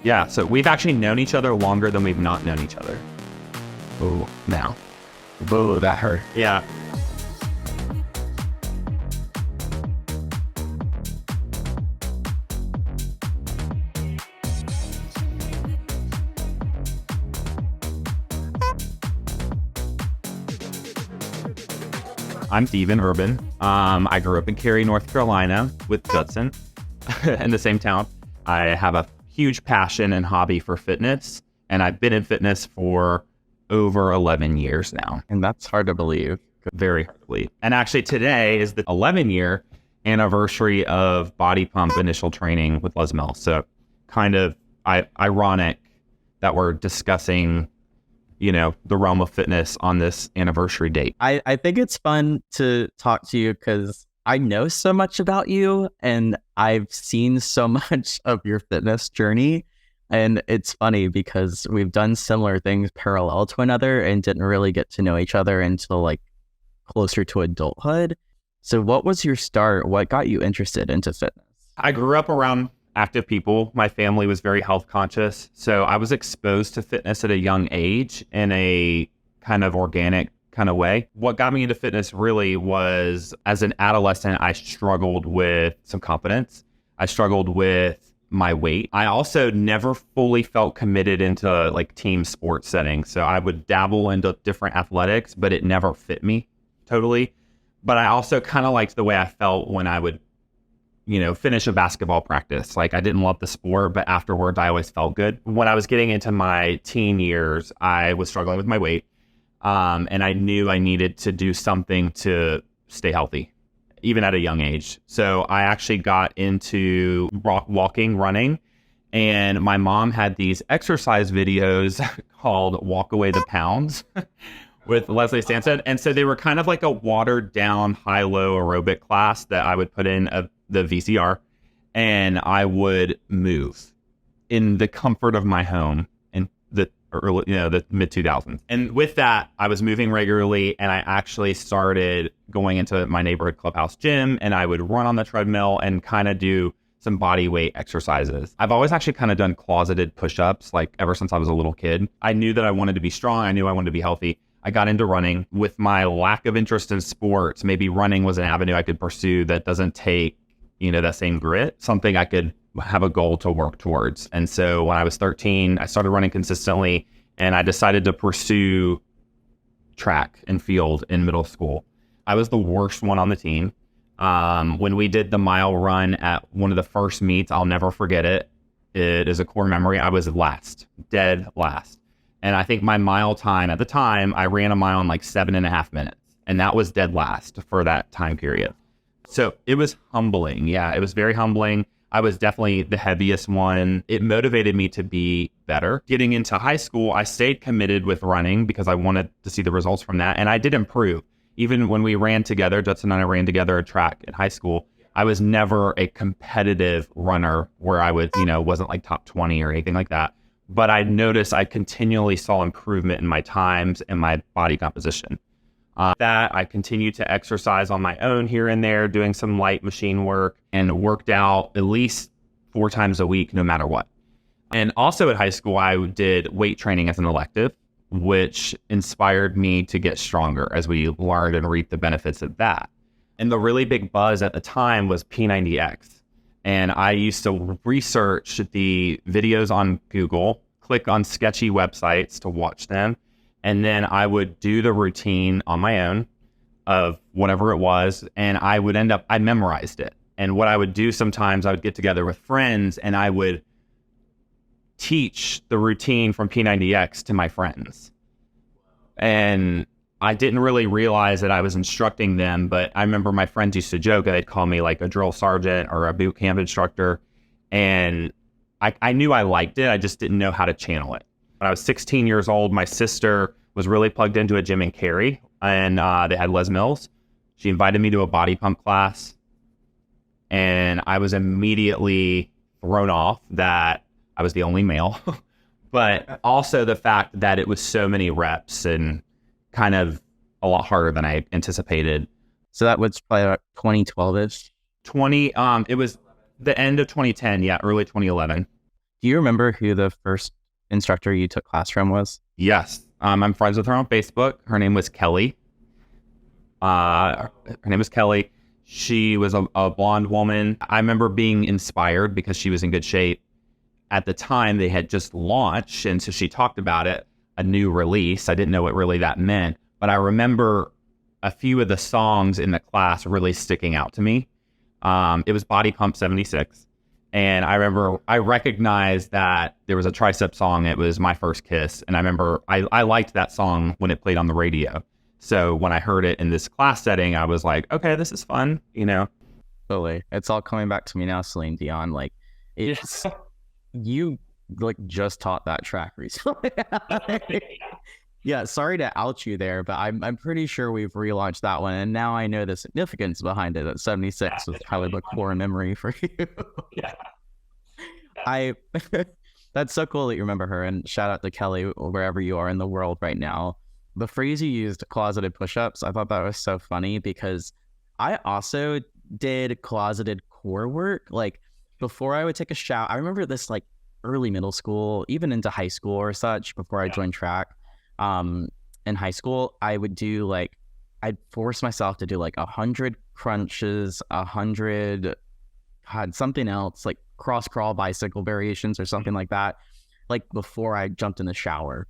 Yeah, so we've actually known each other longer than we've not known each other. Oh, now. Whoa, that hurt. Yeah. I'm Urben. I grew up in Cary, North Carolina with Judson in the same town. I have a huge passion and hobby for fitness, and I've been in fitness for over 11 years now. And that's hard to believe. Very hard to believe. And actually today is the 11-year anniversary of body pump initial training with Les Mills. So kind of ironic that we're discussing, the realm of fitness on this anniversary date. I think it's fun to talk to you because I know so much about you and I've seen so much of your fitness journey. And it's funny because we've done similar things parallel to another and didn't really get to know each other until like closer to adulthood. So what was your start? What got you interested into fitness? I grew up around active people. My family was very health conscious. So I was exposed to fitness at a young age in a kind of organic kind of way. What got me into fitness really was, as an adolescent, I struggled with some confidence. I struggled with my weight. I also never fully felt committed into like team sports settings. So I would dabble into different athletics, but it never fit me totally. But I also kind of liked the way I felt when I would finish a basketball practice. Like, I didn't love the sport, but afterwards I always felt good. When I was getting into my teen years, I was struggling with my weight. And I knew I needed to do something to stay healthy, even at a young age. So I actually got into running, and my mom had these exercise videos called Walk Away the Pounds with Leslie Sansett. And so they were kind of like a watered down high-low aerobic class that I would put in the VCR, and I would move in the comfort of my home in the mid 2000s. And with that, I was moving regularly, and I actually started going into my neighborhood clubhouse gym, and I would run on the treadmill and kind of do some body weight exercises. I've always actually kind of done closeted push-ups, like ever since I was a little kid. I knew that I wanted to be strong. I knew I wanted to be healthy. I got into running. With my lack of interest in sports, maybe running was an avenue I could pursue that doesn't take that same grit, something I could have a goal to work towards. And so when I was 13, I started running consistently, and I decided to pursue track and field in middle school. I was the worst one on the team. When we did the mile run at one of the first meets, I'll never forget it. It is a core memory. I was last, dead last. And I think my mile time at the time, I ran a mile in like 7.5 minutes. And that was dead last for that time period. So it was humbling. Yeah, it was very humbling. I was definitely the heaviest one. It motivated me to be better. Getting into high school, I stayed committed with running because I wanted to see the results from that. And I did improve. Even when we ran together, Judson and I ran together a track in high school, I was never a competitive runner where I would, wasn't like top 20 or anything like that. But I noticed I continually saw improvement in my times and my body composition. That I continued to exercise on my own here and there, doing some light machine work, and worked out at least 4 times a week, no matter what. And also at high school, I did weight training as an elective, which inspired me to get stronger as we learned and reaped the benefits of that. And the really big buzz at the time was P90X. And I used to research the videos on Google, click on sketchy websites to watch them. And then I would do the routine on my own of whatever it was. And I memorized it. And what I would do sometimes, I would get together with friends and I would teach the routine from P90X to my friends. And I didn't really realize that I was instructing them, but I remember my friends used to joke, they'd call me like a drill sergeant or a boot camp instructor. And I knew I liked it. I just didn't know how to channel it. When I was 16 years old, my sister was really plugged into a gym in Cary, and they had Les Mills. She invited me to a body pump class, and I was immediately thrown off that I was the only male, but also the fact that it was so many reps and kind of a lot harder than I anticipated. So that was probably about 2012-ish? It was the end of 2010, yeah, early 2011. Do you remember who the first instructor you took class from was? Yes. I'm friends with her on Facebook. Her name was Kelly. Her name was Kelly. She was a blonde woman. I remember being inspired because she was in good shape. At the time, they had just launched, and so she talked about it, a new release. I didn't know what really that meant, but I remember a few of the songs in the class really sticking out to me. It was Body Pump 76. And I remember I recognized that there was a tricep song. It was My First Kiss. And I remember I liked that song when it played on the radio. So when I heard it in this class setting, I was like, okay, this is fun, you know? Totally. It's all coming back to me now, Celine Dion. Like, it's, you like just taught that track recently. Yeah, sorry to out you there, but I'm pretty sure we've relaunched that one, and now I know the significance behind it. That 76 was probably the core memory for you. Yeah. I that's so cool that you remember her, and shout out to Kelly wherever you are in the world right now. The phrase you used, closeted push-ups, I thought that was so funny because I also did closeted core work. Like before I would take a shower, I remember this like early middle school, even into high school or such, before I joined track. In high school, I would do like, I'd force myself to do like 100 crunches, 100, something else, like cross crawl bicycle variations or something like that, like before I jumped in the shower.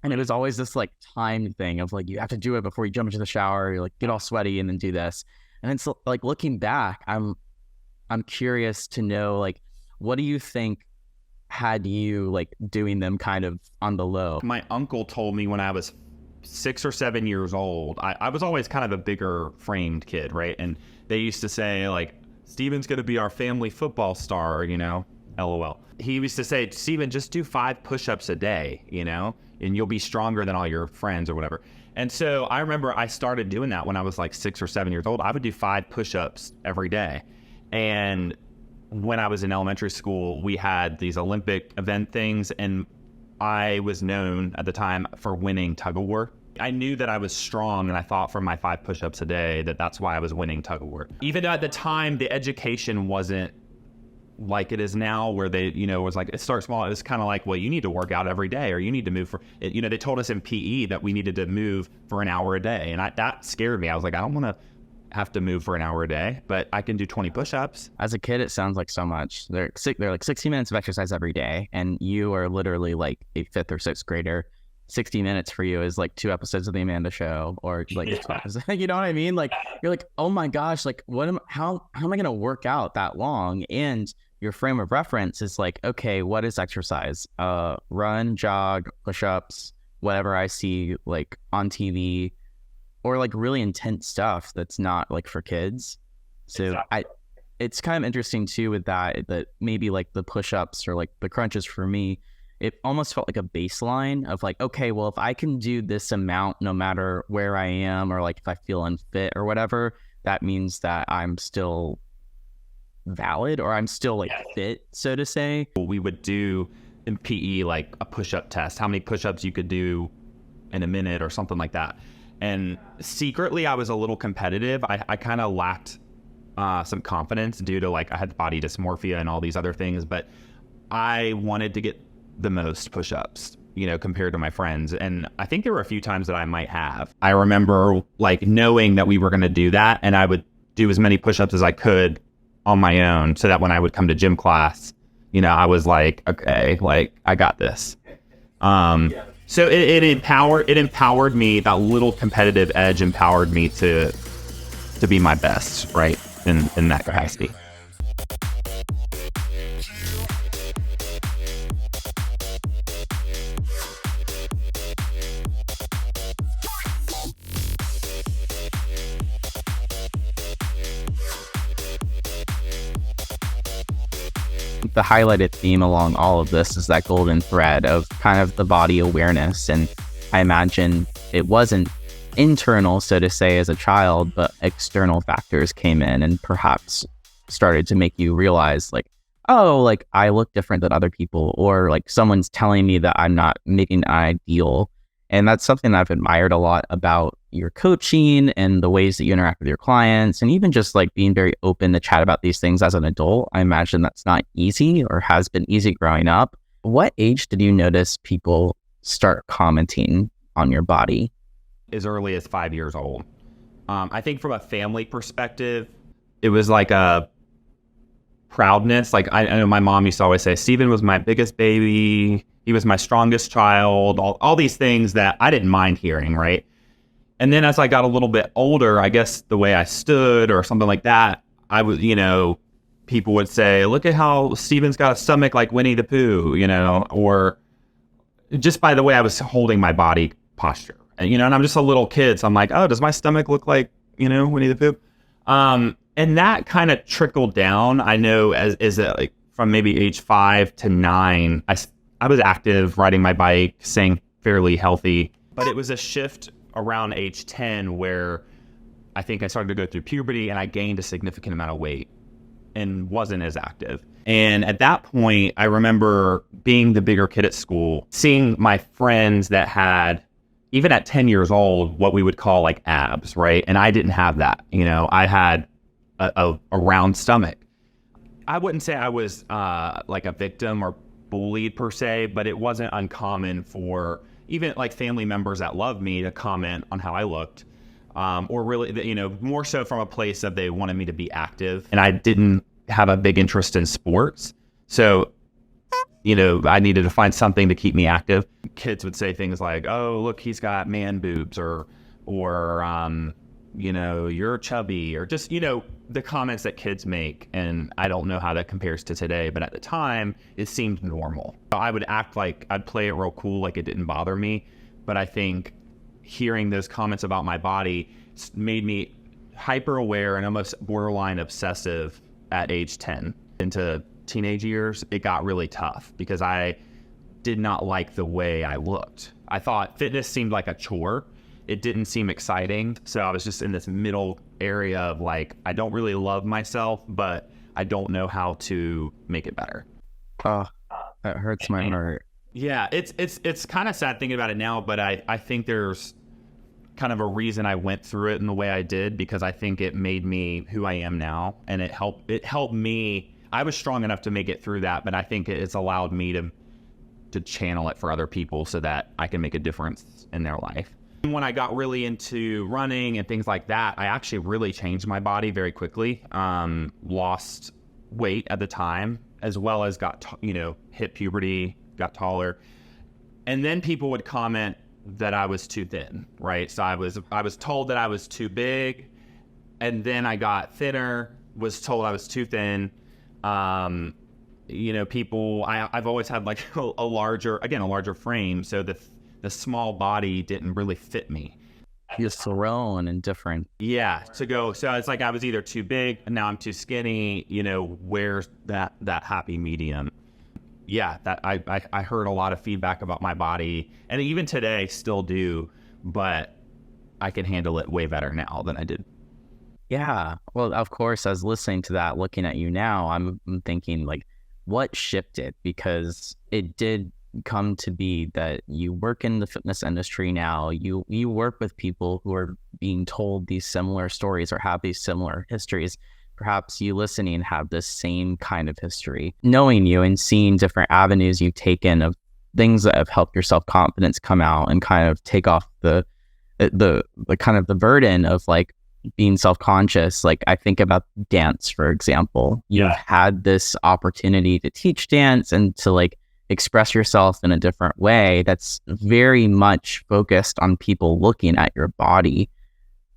And it was always this like time thing of like, you have to do it before you jump into the shower, you like get all sweaty and then do this. And it's like, looking back, I'm curious to know, like, what do you think had you like doing them kind of on the low? My uncle told me when I was 6 or 7 years old, I was always kind of a bigger framed kid, right? And they used to say like, Steven's going to be our family football star, you know, LOL. He used to say, Steven, just do 5 push-ups a day, you know, and you'll be stronger than all your friends or whatever. And so I remember I started doing that when I was like 6 or 7 years old. I would do 5 push-ups every day. And when I was in elementary school, we had these Olympic event things, and I was known at the time for winning tug of war. I knew that I was strong, and I thought from my 5 push-ups a day that's why I was winning tug of war. Even at the time, the education wasn't like it is now, where they, you know, was like, it starts small. It was kind of like, well, you need to work out every day, or you need to move for, you know, they told us in PE that we needed to move for an hour a day. And that scared me. I was like, I don't want to have to move for an hour a day, but I can do 20 push-ups. As a kid, it sounds like so much. They're like 60 minutes of exercise every day, and you are literally like a 5th or 6th grader. 60 minutes for you is like 2 episodes of The Amanda Show, or like, you know what I mean? Like, you're like, oh my gosh, like how am I going to work out that long? And your frame of reference is like, okay, what is exercise? Run, jog, push-ups, whatever I see like on TV, or like really intense stuff that's not like for kids. So exactly. It's kind of interesting too with that maybe like the push-ups or like the crunches for me, it almost felt like a baseline of like, okay, well, if I can do this amount, no matter where I am, or like if I feel unfit or whatever, that means that I'm still valid, or I'm still like fit, so to say. We would do in PE like a push-up test, how many push-ups you could do in a minute or something like that. And secretly, I was a little competitive. I kind of lacked some confidence due to like I had body dysmorphia and all these other things, but I wanted to get the most push-ups, you know, compared to my friends. And I think there were a few times that I might have. I remember like knowing that we were going to do that, and I would do as many push-ups as I could on my own, so that when I would come to gym class, you know, I was like, okay, like I got this. So it empowered me. That little competitive edge empowered me to be my best, right, in that capacity. The highlighted theme along all of this is that golden thread of kind of the body awareness. And I imagine it wasn't internal, so to say, as a child, but external factors came in and perhaps started to make you realize like, oh, like I look different than other people, or like someone's telling me that I'm not meeting an ideal. And that's something I've admired a lot about your coaching and the ways that you interact with your clients, and even just like being very open to chat about these things as an adult. I imagine that's not easy or has been easy growing up. What age did you notice people start commenting on your body? As early as 5 years old. I think from a family perspective, it was like a proudness. Like I know my mom used to always say, Steven was my biggest baby. He was my strongest child. All these things that I didn't mind hearing, right? And then as I got a little bit older, I guess the way I stood or something like that, I was, people would say, look at how Steven's got a stomach like Winnie the Pooh, or just by the way I was holding my body posture. And, and I'm just a little kid. So I'm like, oh, does my stomach look like, Winnie the Pooh? And that kind of trickled down. I know as like from maybe age 5 to 9, I was active, riding my bike, staying fairly healthy. But it was a shift around age 10 where I think I started to go through puberty and I gained a significant amount of weight and wasn't as active. And at that point, I remember being the bigger kid at school, seeing my friends that had, even at 10 years old, what we would call like abs, right? And I didn't have that. I had a round stomach. I wouldn't say I was like a victim or bullied per se, but it wasn't uncommon for even like family members that loved me to comment on how I looked, or really, more so from a place of they wanted me to be active. And I didn't have a big interest in sports. So, I needed to find something to keep me active. Kids would say things like, oh, look, he's got man boobs or you're chubby, or just, the comments that kids make. And I don't know how that compares to today, but at the time it seemed normal. I would act like I'd play it real cool, like it didn't bother me. But I think hearing those comments about my body made me hyper aware and almost borderline obsessive at age 10. Into teenage years, it got really tough because I did not like the way I looked. I thought fitness seemed like a chore. It didn't seem exciting. So I was just in this middle area of like, I don't really love myself, but I don't know how to make it better. Oh, that hurts my heart. Yeah, it's kind of sad thinking about it now, but I think there's kind of a reason I went through it in the way I did, because I think it made me who I am now, and it helped me. I was strong enough to make it through that, but I think it's allowed me to channel it for other people so that I can make a difference in their life. When I got really into running and things like that, I actually really changed my body very quickly. Lost weight at the time, as well as hit puberty, got taller. And then people would comment that I was too thin, right? So I was told that I was too big, and then I got thinner, was told I was too thin. People, I've always had like a larger frame, so the small body didn't really fit me. You're thrown and different. Yeah, so it's like I was either too big and now I'm too skinny. Where's that happy medium? Yeah, that I heard a lot of feedback about my body, and even today still do, but I can handle it way better now than I did. Yeah, well, of course, as listening to that, looking at you now, I'm thinking like, what shifted? Because it did come to be that you work in the fitness industry now. You work with people who are being told these similar stories or have these similar histories. Perhaps you listening have this same kind of history. Knowing you and seeing different avenues you've taken of things that have helped your self-confidence come out and kind of take off the kind of the burden of like being self-conscious. Like I think about dance, for example. You've had this opportunity to teach dance and to like express yourself in a different way that's very much focused on people looking at your body.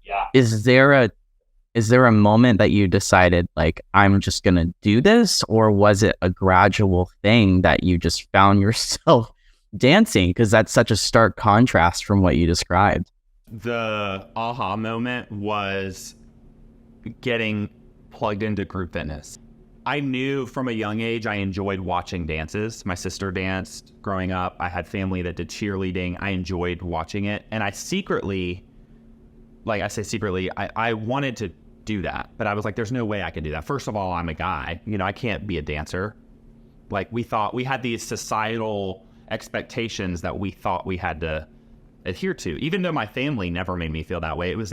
Yeah. Is there a moment that you decided like, I'm just going to do this? Or was it a gradual thing that you just found yourself dancing? Because that's such a stark contrast from what you described. The aha moment was getting plugged into group fitness. I knew from a young age I enjoyed watching dances. My sister danced growing up. I had family that did cheerleading. I enjoyed watching it. And I secretly, like I say secretly, I wanted to do that. But I was like, there's no way I can do that. First of all, I'm a guy. I can't be a dancer. Like we had these societal expectations that we thought we had to adhere to, even though my family never made me feel that way. It was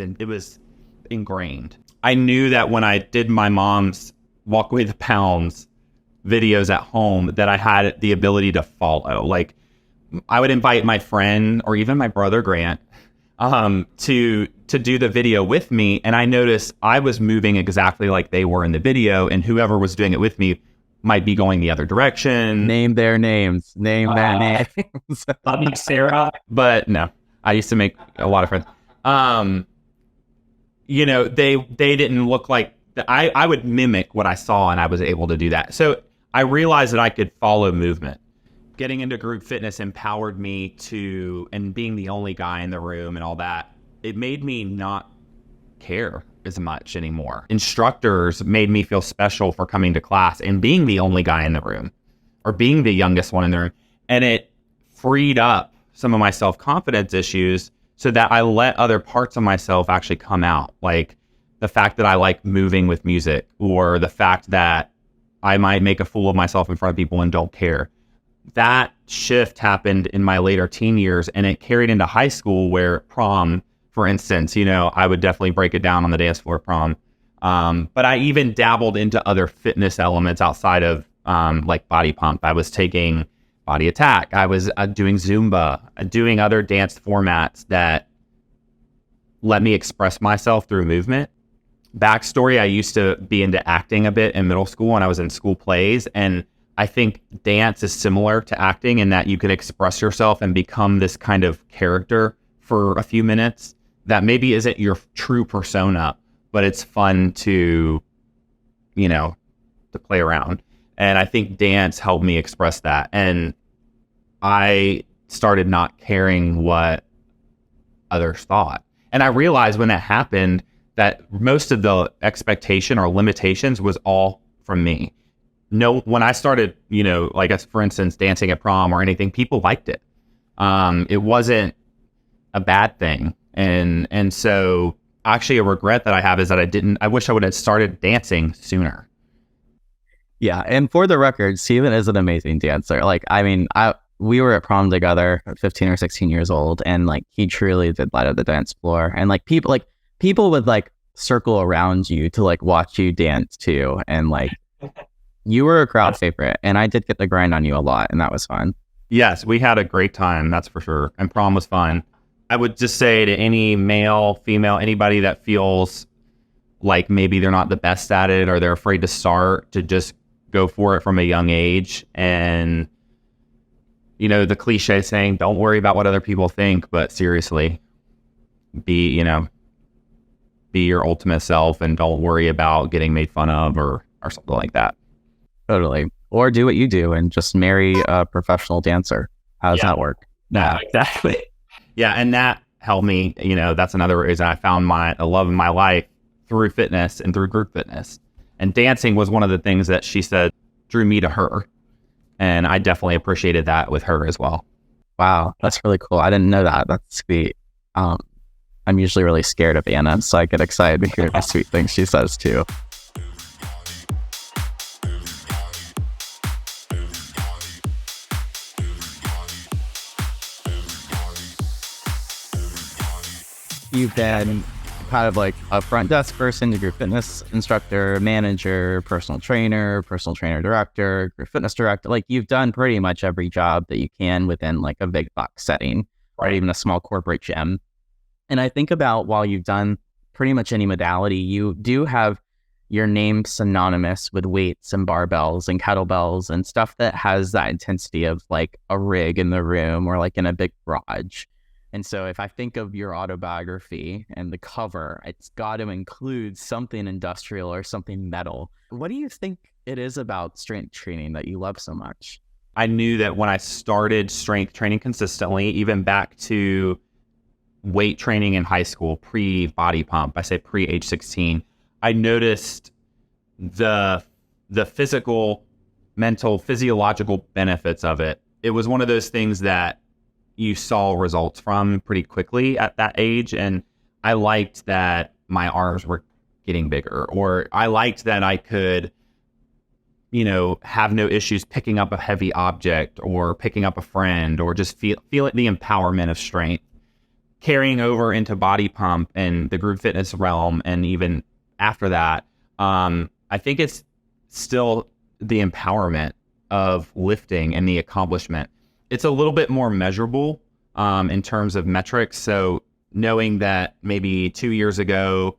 ingrained. I knew that when I did my mom's Walk Away the Pounds videos at home, that I had the ability to follow. Like, I would invite my friend or even my brother Grant to do the video with me, and I noticed I was moving exactly like they were in the video, and whoever was doing it with me might be going the other direction. Name their names. Name their names. Love you, Sarah. But no, I used to make a lot of friends. They didn't look like I would mimic what I saw, and I was able to do that. So I realized that I could follow movement. Getting into group fitness empowered me to, and being the only guy in the room and all that, it made me not care as much anymore. Instructors made me feel special for coming to class and being the only guy in the room or being the youngest one in the room. And it freed up some of my self-confidence issues so that I let other parts of myself actually come out. Like the fact that I like moving with music, or the fact that I might make a fool of myself in front of people and don't care. That shift happened in my later teen years, and it carried into high school, where prom, for instance, I would definitely break it down on the dance floor prom. But I even dabbled into other fitness elements outside of like body pump. I was taking body attack. I was doing Zumba, doing other dance formats that let me express myself through movement. Backstory, I used to be into acting a bit in middle school, and I was in school plays, and I think dance is similar to acting in that you can express yourself and become this kind of character for a few minutes that maybe isn't your true persona, but it's fun to play around. And I think dance helped me express that. And I started not caring what others thought. And I realized when that happened that most of the expectation or limitations was all from me. No, when I started, like for instance, dancing at prom or anything, people liked it. It wasn't a bad thing. And so actually a regret that I have is that I wish I would have started dancing sooner. Yeah. And for the record, Steven is an amazing dancer. We were at prom together at 15 or 16 years old, and he truly did light up the dance floor. And people would circle around you to watch you dance too. And you were a crowd favorite, and I did get the grind on you a lot, and that was fun. Yes, we had a great time, that's for sure. And prom was fun. I would just say to any male, female, anybody that feels like maybe they're not the best at it or they're afraid to start, to just go for it from a young age. And, the cliche saying, don't worry about what other people think, but seriously, be your ultimate self and don't worry about getting made fun of or something like that. Totally. Or do what you do and just marry a professional dancer. How does that work? No, exactly. Yeah, and that helped me. That's another reason I found a love in my life through fitness and through group fitness. And dancing was one of the things that she said drew me to her. And I definitely appreciated that with her as well. Wow, that's really cool. I didn't know that. That's sweet. I'm usually really scared of Anna, so I get excited to hear the sweet things she says too. You've been kind of like a front desk person, you're a fitness instructor, manager, personal trainer director, group fitness director. You've done pretty much every job that you can within a big box setting, or even a small corporate gym. And I think about, while you've done pretty much any modality, you do have your name synonymous with weights and barbells and kettlebells and stuff that has that intensity of a rig in the room or in a big garage. And so if I think of your autobiography and the cover, it's got to include something industrial or something metal. What do you think it is about strength training that you love so much? I knew that when I started strength training consistently, even back to weight training in high school, pre-body pump, I say pre-age 16, I noticed the physical, mental, physiological benefits of it. It was one of those things that you saw results from pretty quickly at that age. And I liked that my arms were getting bigger, or I liked that I could, have no issues picking up a heavy object or picking up a friend, or just feel the empowerment of strength. carrying over into body pump and the group fitness realm, and even after that, I think it's still the empowerment of lifting and the accomplishment. It's a little bit more measurable in terms of metrics. So knowing that maybe 2 years ago,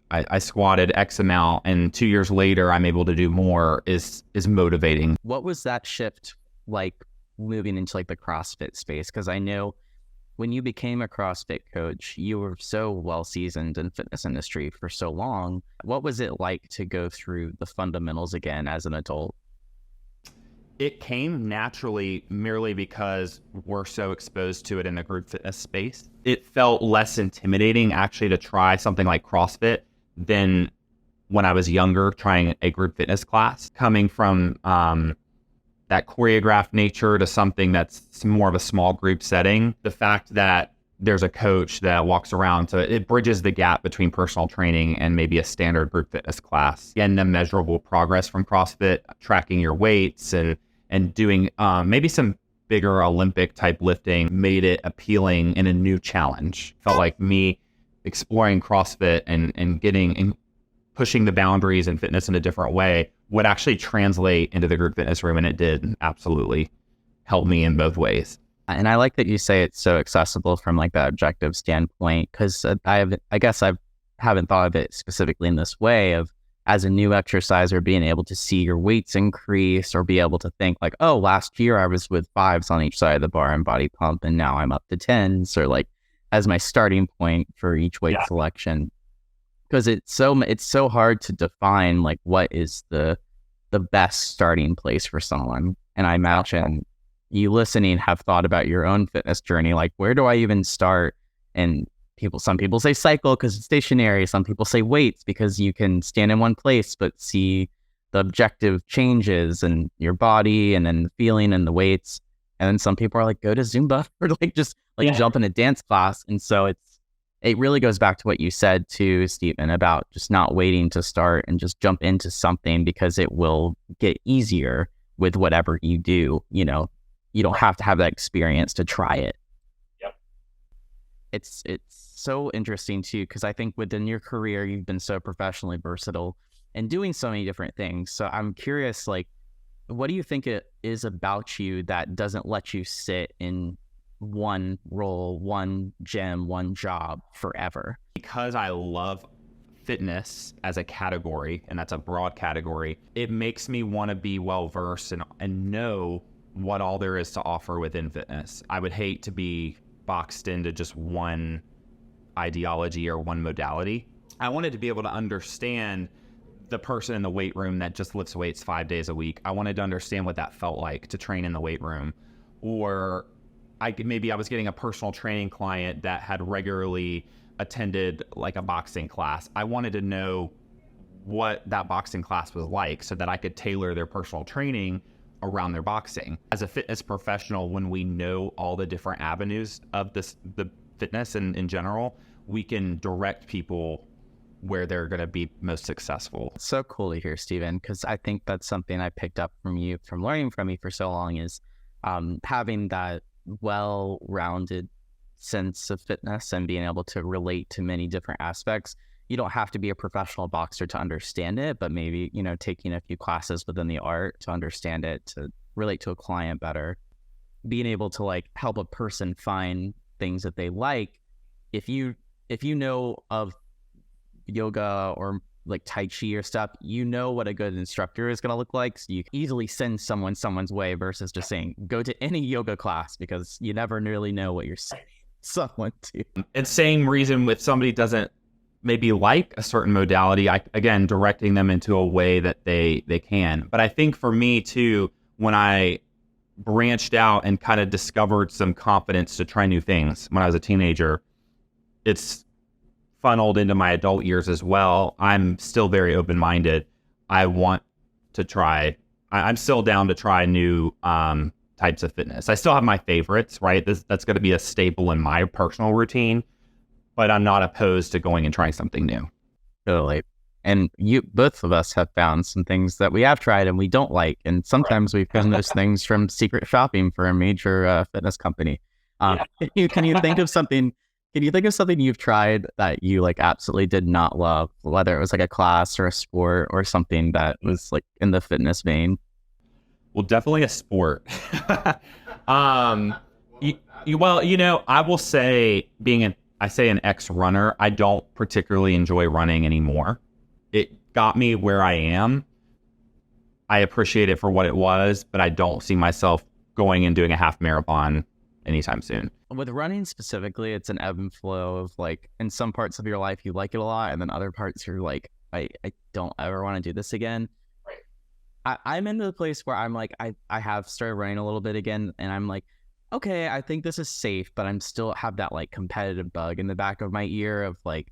I squatted X amount, and 2 years later I'm able to do more is motivating. What was that shift like moving into like the CrossFit space? Because I know when you became a CrossFit coach, you were so well seasoned in fitness industry for so long. What was it like to go through the fundamentals again as an adult? It came naturally merely because we're so exposed to it in the group fitness space. It felt less intimidating actually to try something like CrossFit than when I was younger trying a group fitness class. Coming from that choreographed nature to something that's more of a small group setting, the fact that there's a coach that walks around, so it bridges the gap between personal training and maybe a standard group fitness class. Again, the measurable progress from CrossFit, tracking your weights and doing maybe some bigger Olympic type lifting made it appealing and a new challenge. Felt like me exploring CrossFit and getting and pushing the boundaries and fitness in a different way would actually translate into the group fitness room, and it did absolutely help me in both ways. And I like that you say it's so accessible from like that objective standpoint, because I guess I haven't thought of it specifically in this way of as a new exerciser being able to see your weights increase or be able to think like, oh, last year I was with 5s on each side of the bar and body pump, and now I'm up to 10s, or like as my starting point for each weight selection. Because it's so hard to define like what is the best starting place for someone. And I imagine you listening have thought about your own fitness journey, like where do I even start? And some people say cycle because it's stationary. Some people say weights because you can stand in one place but see the objective changes in your body and then the feeling and the weights. And then some people are like, go to Zumba or like just like jump in a dance class. And so it really goes back to what you said too, Stephen, about just not waiting to start and just jump into something because it will get easier with whatever you do. You know, you don't have to have that experience to try it. Yep. It's so interesting too, because I think within your career, you've been so professionally versatile and doing so many different things. So I'm curious, like, what do you think it is about you that doesn't let you sit in one role, one gym, one job forever? Because I love fitness as a category, and that's a broad category, it makes me want to be well versed and know what all there is to offer within fitness. I would hate to be boxed into just one ideology or one modality. I wanted to be able to understand the person in the weight room that just lifts weights 5 days a week. I wanted to understand what that felt like to train in the weight room. Or maybe I was getting a personal training client that had regularly attended like a boxing class. I wanted to know what that boxing class was like so that I could tailor their personal training around their boxing. As a fitness professional, when we know all the different avenues of the fitness in general, we can direct people where they're going to be most successful. So cool to hear, Stephen, because I think that's something I picked up from you, from learning from you for so long, is having that well-rounded sense of fitness and being able to relate to many different aspects. You don't have to be a professional boxer to understand it, but maybe, you know, taking a few classes within the art to understand it, to relate to a client better, being able to like help a person find things that they like. If you know of yoga or like Tai Chi or stuff, you know what a good instructor is going to look like. So you can easily send someone's way versus just saying, go to any yoga class, because you never really know what you're sending someone to. And same reason if somebody doesn't maybe like a certain modality, again, directing them into a way that they can. But I think for me too, when I branched out and kind of discovered some confidence to try new things when I was a teenager, it's funneled into my adult years as well. I'm still very open-minded. I want to try. I'm still down to try new types of fitness. I still have my favorites, right? That's going to be a staple in my personal routine, but I'm not opposed to going and trying something new. Totally. And both of us have found some things that we have tried and we don't like. And sometimes we found those things from secret shopping for a major fitness company. Can you think of something? Can you think of something you've tried that you like absolutely did not love, whether it was like a class or a sport or something that was like in the fitness vein? Well, definitely a sport. Well, I will say I say an ex-runner, I don't particularly enjoy running anymore. It got me where I am. I appreciate it for what it was, but I don't see myself going and doing a half marathon anytime soon. With running specifically, it's an ebb and flow of like, in some parts of your life, you like it a lot. And then other parts, you're like, I don't ever want to do this again. I'm into the place where I'm like, I have started running a little bit again. And I'm like, okay, I think this is safe, but I'm still have that like competitive bug in the back of my ear of like,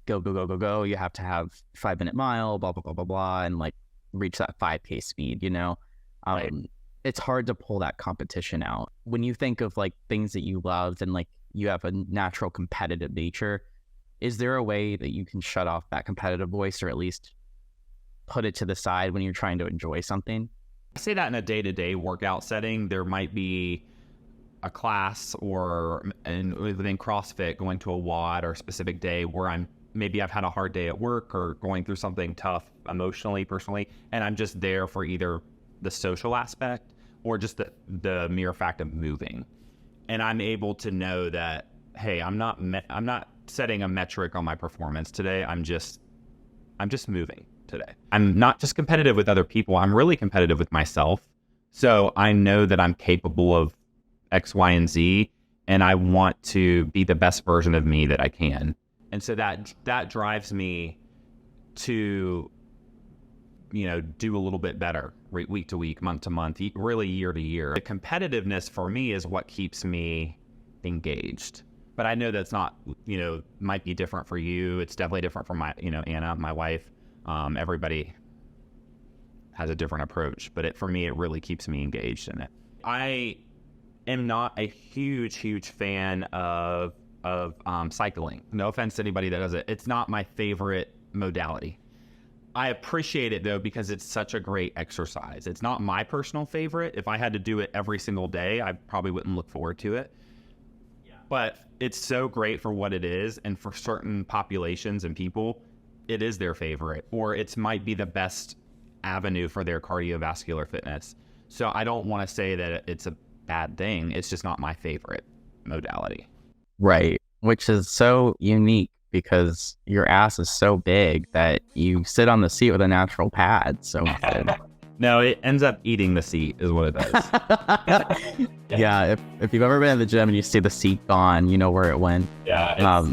go, go, go, go, go. You have to have 5-minute mile, blah, blah, blah, blah, blah. And like reach that 5K speed, Right. It's hard to pull that competition out. When you think of like things that you loved and like you have a natural competitive nature, is there a way that you can shut off that competitive voice or at least put it to the side when you're trying to enjoy something? I say that in a day-to-day workout setting, there might be a class within CrossFit going to a WOD or a specific day where I've had a hard day at work or going through something tough emotionally, personally, and I'm just there for either the social aspect or just the mere fact of moving. And I'm able to know that, hey, I'm not setting a metric on my performance today. I'm just moving today. I'm not just competitive with other people. I'm really competitive with myself. So I know that I'm capable of X, Y, and Z, and I want to be the best version of me that I can. And so that drives me to, do a little bit better week to week, month to month, really year to year. The competitiveness for me is what keeps me engaged. But I know that's not, might be different for you. It's definitely different for my, Anna, my wife. Everybody has a different approach, but for me, it really keeps me engaged in it. I am not a huge fan of cycling. No offense to anybody that does it. It's not my favorite modality. I appreciate it though, because it's such a great exercise. It's not my personal favorite. If I had to do it every single day, I probably wouldn't look forward to it. Yeah. But it's so great for what it is. And for certain populations and people, it is their favorite, or it might be the best avenue for their cardiovascular fitness. So I don't want to say that it's a bad thing. It's just not my favorite modality. Right. Which is so unique because your ass is so big that you sit on the seat with a natural pad. So no, it ends up eating the seat is what it does. Yeah. If you've ever been in the gym and you see the seat gone, you know where it went. Yeah.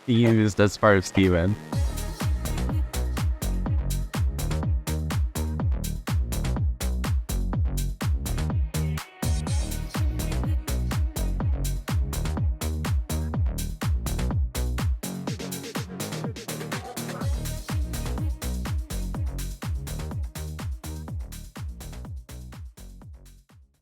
Used as part of Steven.